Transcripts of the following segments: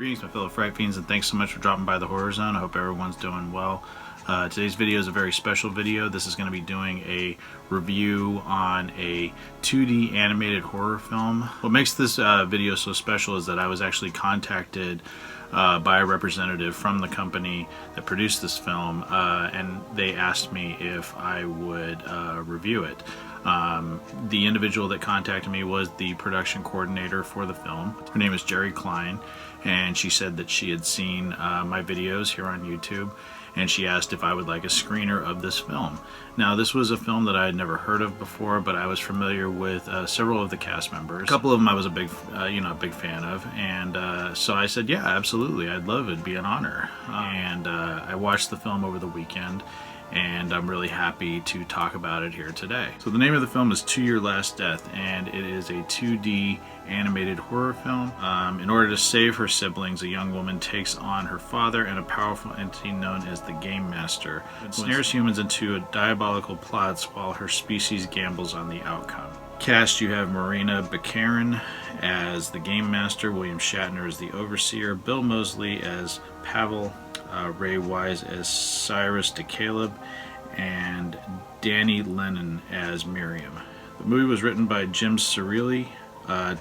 Greetings, my fellow Fright Fiends, and thanks so much for dropping by the Horror Zone. I hope everyone's doing well. Today's video is a very special video. This is going to be doing a review on a 2D animated horror film. What makes this video so special is that I was actually contacted by a representative from the company that produced this film, and they asked me if I would review it. The individual that contacted me was the production coordinator for the film. Her name is Jerry Klein, and she said that she had seen my videos here on YouTube, and she asked if I would like a screener of this film. Now, this was a film that I had never heard of before, but I was familiar with several of the cast members. A couple of them I was a big fan of, and so I said, yeah, absolutely, I'd love it. It'd be an honor. And I watched the film over the weekend, and I'm really happy to talk about it here today. So the name of the film is To Your Last Death, and it is a 2D animated horror film. In order to save her siblings, a young woman takes on her father and a powerful entity known as the Game Master. It snares humans into diabolical plots while her species gambles on the outcome. Cast, you have Morena Baccarin as the Game Master, William Shatner as the Overseer, Bill Moseley as Pavel, Ray Wise as Cyrus DeCaleb, and Danny Lennon as Miriam. The movie was written by Jim Cirilli,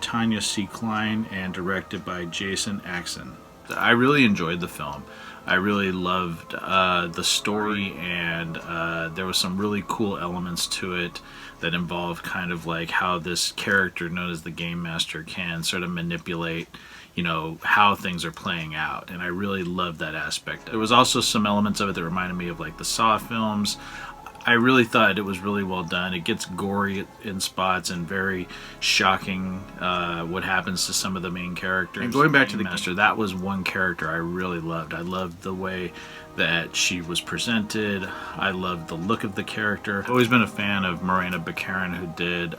Tanya C. Klein, and directed by Jason Axon. I really enjoyed the film. I really loved the story, and there was some really cool elements to it that involved kind of like how this character known as the Game Master can sort of manipulate, you know, how things are playing out, and I really loved that aspect. There was also some elements of it that reminded me of like the Saw films. I really thought it was really well done. It gets gory in spots and very shocking what happens to some of the main characters. And going back to the Master, that was one character I really loved. I loved the way that she was presented. I loved the look of the character. I've always been a fan of Morena Baccarin, who did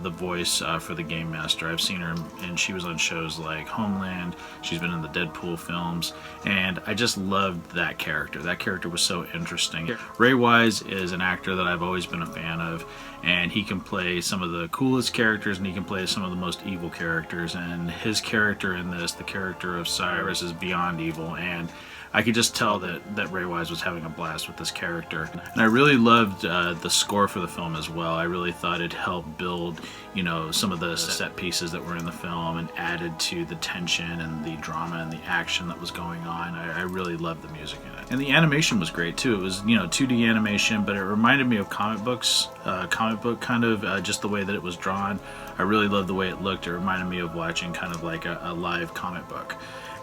the voice for the Game Master. I've seen her, and she was on shows like Homeland. She's been in the Deadpool films, and I just loved that character. That character was so interesting. Ray Wise is an actor that I've always been a fan of, and he can play some of the coolest characters, and he can play some of the most evil characters, and his character in this, the character of Cyrus, is beyond evil, and I could just tell that Ray Wise was having a blast with this character. And I really loved the score for the film as well. I really thought it helped build, you know, some of the set pieces that were in the film and added to the tension and the drama and the action that was going on. I really loved the music in it. And the animation was great too. It was, you know, 2D animation, but it reminded me of comic books, comic book kind of, just the way that it was drawn. I really loved the way it looked. It reminded me of watching kind of like a live comic book.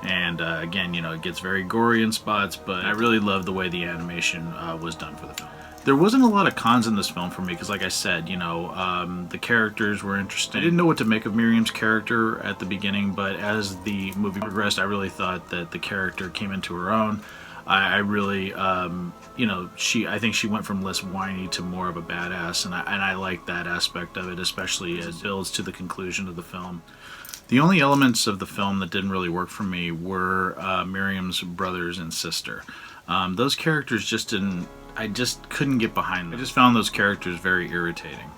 And again, you know, it gets very gory in spots, but I really love the way the animation was done for the film. There wasn't a lot of cons in this film for me because, like I said, you know, the characters were interesting. I didn't know what to make of Miriam's character at the beginning, but as the movie progressed, I really thought that the character came into her own. I really, you know, I think she went from less whiny to more of a badass, and I like that aspect of it, especially as it builds to the conclusion of the film. The only elements of the film that didn't really work for me were Miriam's brothers and sister. Those characters I just couldn't get behind them. I just found those characters very irritating.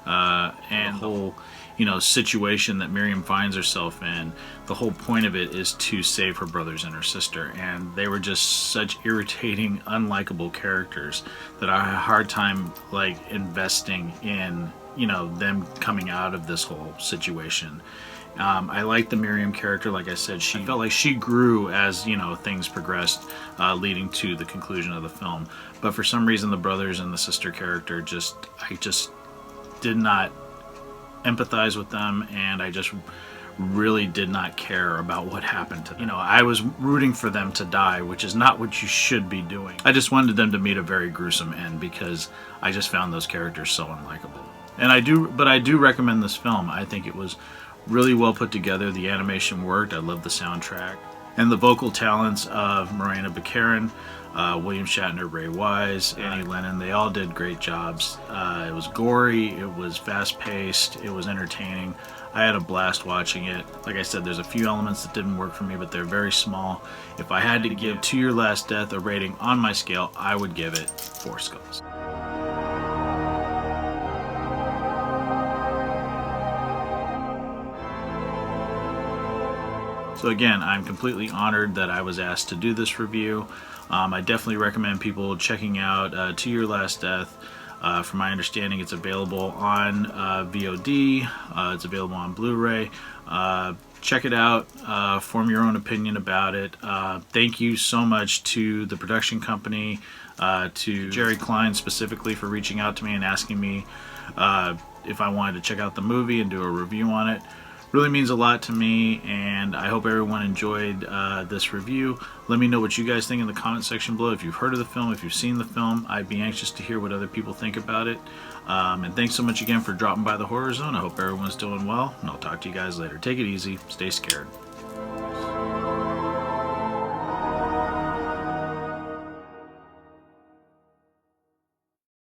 And the whole, you know, situation that Miriam finds herself in, the whole point of it is to save her brothers and her sister, and they were just such irritating, unlikable characters that I had a hard time like investing in, you know, them coming out of this whole situation. I liked the Miriam character. Like I said, I felt like she grew as, you know, things progressed, leading to the conclusion of the film. But for some reason, the brothers and the sister character I just did not empathize with them, and I just really did not care about what happened to them. You know, I was rooting for them to die, which is not what you should be doing. I just wanted them to meet a very gruesome end because I just found those characters so unlikable. And I do recommend this film. I think it was really well put together. The animation worked. I love the soundtrack. And the vocal talents of Morena Baccarin, William Shatner, Ray Wise, Danny Lennon, they all did great jobs. It was gory, it was fast-paced, it was entertaining. I had a blast watching it. Like I said, there's a few elements that didn't work for me, but they're very small. If I had to give To Your Last Death a rating on my scale, I would give it 4 skulls. So again, I'm completely honored that I was asked to do this review. I definitely recommend people checking out To Your Last Death. From my understanding, it's available on VOD, it's available on Blu-ray. Check it out, form your own opinion about it. Thank you so much to the production company, to Jerry Klein specifically for reaching out to me and asking me if I wanted to check out the movie and do a review on it. Really means a lot to me, and I hope everyone enjoyed this review. Let me know what you guys think in the comment section below. If you've heard of the film, if you've seen the film, I'd be anxious to hear what other people think about it. And thanks so much again for dropping by the Horror Zone. I hope everyone's doing well, and I'll talk to you guys later. Take it easy. Stay scared.